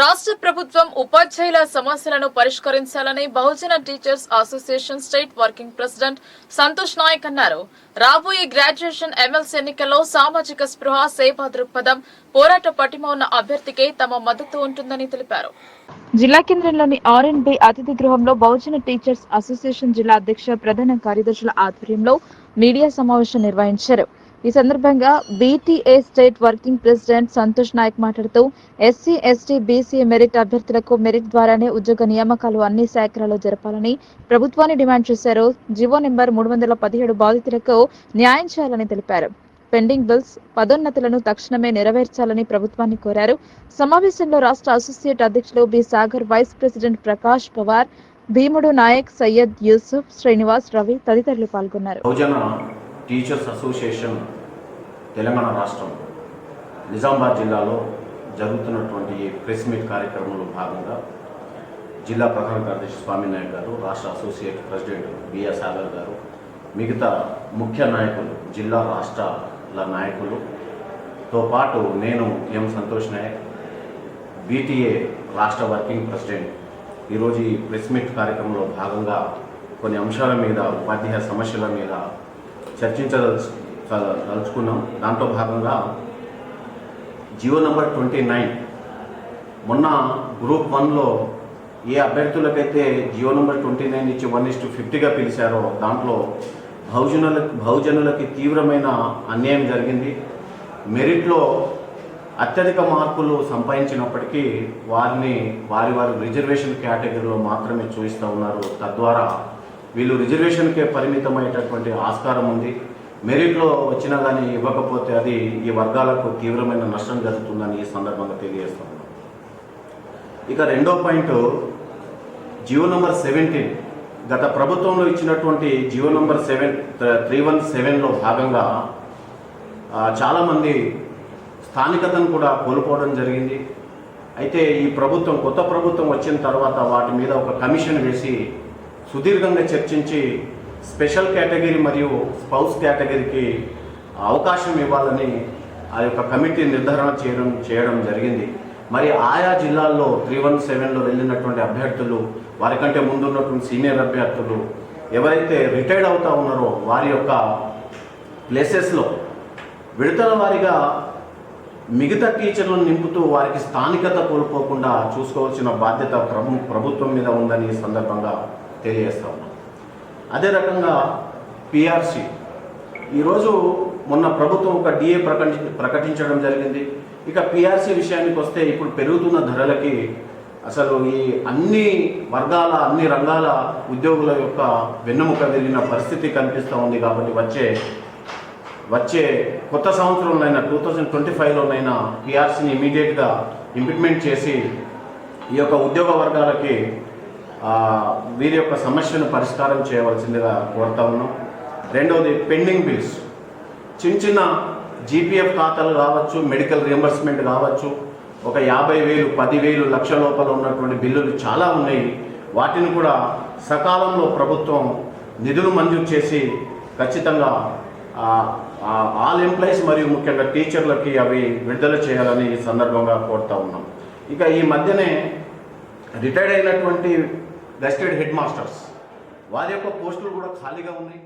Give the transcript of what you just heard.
రాష్ట్ర ప్రభుత్వం ఉపాధ్యాయుల సమస్యలను పరిష్కరించాలని Bahujan teachers association state working president Santosh Naik అన్నారు. రాబోయే గ్రాడ్యుయేషన్ ఎమ్మెల్సీ ఎన్నికల్లో సామాజిక స్పృహ, సేవా దృక్పథం, పోరాట పటిమ ఉన్న అభ్యర్థికే తమ మద్దతు ఉంటుందని తెలిపారు. జిల్లా కేంద్రంలోని ఆర్ఎండ్బి అతిథి గృహంలో బహుజన టీచర్స్ అసోసియేషన్ జిల్లా అధ్యక్ష, ప్రధాన కార్యదర్శుల ఆధ్వర్యంలో మీడియా సమావేశం నిర్వహించారు. ఈ సందర్భంగా BTA state working president Santosh Nayak మాట్లాడుతూ ఎస్సీ, ఎస్టీ, బీసీ మెరిట్ అభ్యర్థులకు మెరిట్ ద్వారానే ఉద్యోగ నియామకాలు అన్ని శాఖలలో జరపాలని ప్రభుత్వాన్ని డిమాండ్ చేశారు. జీవో నెంబర్ 317 బాధితులకు న్యాయం చేయాలని తెలిపారు. పెండింగ్ బిల్స్, పదోన్నతులను తక్షణమే నెరవేర్చాలని ప్రభుత్వాన్ని కోరారు. సమావేశంలో రాష్ట్ర అసోసియేట్ అధ్యక్షులు B Sagar, vice president Prakash Pawar, Bheemudu Nayak, Syed Yusuf, Srinivas, Ravi తదితరులు పాల్గొన్నారు. టీచర్స్ అసోసియేషన్ తెలంగాణ రాష్ట్రం నిజామాబాద్ జిల్లాలో జరుగుతున్నటువంటి ప్రెస్ మీట్ కార్యక్రమంలో భాగంగా జిల్లా ప్రధాన కార్యదర్శి స్వామినాయక్ గారు, రాష్ట్ర అసోసియేట్ ప్రెసిడెంట్ బిఆర్ సాగర్ గారు, మిగతా ముఖ్య నాయకులు, జిల్లా రాష్ట్రాల నాయకులతో పాటు నేను ఎం సంతోష్ నాయక్, బీటీఏ రాష్ట్ర వర్కింగ్ ప్రెసిడెంట్ ఈరోజు ఈ ప్రెస్ మీట్ కార్యక్రమంలో భాగంగా కొన్ని అంశాల మీద, ఉపాధ్యాయ సమస్యల మీద చర్చించదలుచుకున్నాం. దాంట్లో భాగంగా జియో నెంబర్ 29 మొన్న గ్రూప్ 1లో ఏ అభ్యర్థులకైతే జియో నెంబర్ 29 ఇచ్చి 1:50గా పిలిచారో దాంట్లో బహుజనులకి తీవ్రమైన అన్యాయం జరిగింది. మెరిట్లో అత్యధిక మార్కులు సంపాదించినప్పటికీ వారి రిజర్వేషన్ కేటగిరీలో మాత్రమే చూపిస్తూ ఉన్నారు. తద్వారా వీళ్ళు రిజర్వేషన్కే పరిమితమైనటువంటి ఆస్కారం ఉంది. మెరిట్లో వచ్చినా కానీ ఇవ్వకపోతే అది ఈ వర్గాలకు తీవ్రమైన నష్టం జరుగుతుందని ఈ సందర్భంగా తెలియజేస్తా ఉన్నాం. ఇక రెండో పాయింట్, జియో నెంబర్ 17 గత ప్రభుత్వంలో ఇచ్చినటువంటి జియో నెంబర్ 317లో భాగంగా చాలామంది స్థానికతను కూడా కోల్పోవడం జరిగింది. అయితే ఈ ప్రభుత్వం, కొత్త ప్రభుత్వం వచ్చిన తర్వాత వాటి మీద ఒక కమిషన్ వేసి సుదీర్ఘంగా చర్చించి స్పెషల్ కేటగిరీ మరియు స్పౌస్ కేటగిరీకి అవకాశం ఇవ్వాలని ఆ యొక్క కమిటీ నిర్ధారణ చేయడం జరిగింది. మరి ఆయా జిల్లాల్లో 317లో వెళ్ళినటువంటి అభ్యర్థులు, వారికంటే ముందున్నటువంటి సీనియర్ అభ్యర్థులు ఎవరైతే రిటైర్డ్ అవుతా ఉన్నారో వారి యొక్క ప్లేసెస్లో విడతల వారీగా మిగతా టీచర్లను నింపుతూ వారికి స్థానికత కోల్పోకుండా చూసుకోవాల్సిన బాధ్యత ప్రభుత్వం మీద ఉందని ఈ సందర్భంగా తెలియజేస్తా ఉన్నాం. అదే రకంగా పిఆర్సి ఈరోజు మొన్న ప్రభుత్వం ఒక డిఏ ప్రకటించడం జరిగింది. ఇక పిఆర్సి విషయానికి వస్తే ఇప్పుడు పెరుగుతున్న ధరలకి అసలు ఈ అన్ని వర్గాల, అన్ని రంగాల ఉద్యోగుల యొక్క వెన్నెముక విరిగిన పరిస్థితి కనిపిస్తూ ఉంది. కాబట్టి వచ్చే కొత్త సంవత్సరంలోనైనా 2025లోనైనా పిఆర్సిని ఇమీడియట్గా ఇంప్లిమెంట్ చేసి ఈ యొక్క ఉద్యోగ వర్గాలకి వీరి యొక్క సమస్యను పరిష్కారం చేయవలసిందిగా కోరుతా ఉన్నాం. రెండవది, పెండింగ్ బిల్స్, చిన్న జీపీఎఫ్ ఖాతాలు కావచ్చు, మెడికల్ రియంబర్స్మెంట్ కావచ్చు, ఒక 50,000, 10,000, లక్ష లోపల ఉన్నటువంటి బిల్లులు చాలా ఉన్నాయి. వాటిని కూడా సకాలంలో ప్రభుత్వం నిధులు మంజూరు చేసి ఖచ్చితంగా ఆల్ ఎంప్లాయీస్ మరియు ముఖ్యంగా టీచర్లకి అవి విడుదల చేయాలని ఈ సందర్భంగా కోరుతా ఉన్నాం. ఇక ఈ మధ్యనే రిటైర్డ్ అయినటువంటి గెస్టెడ్ హెడ్ మాస్టర్స్ వారి యొక్క పోస్టులు కూడా ఖాళీగా ఉన్నాయి.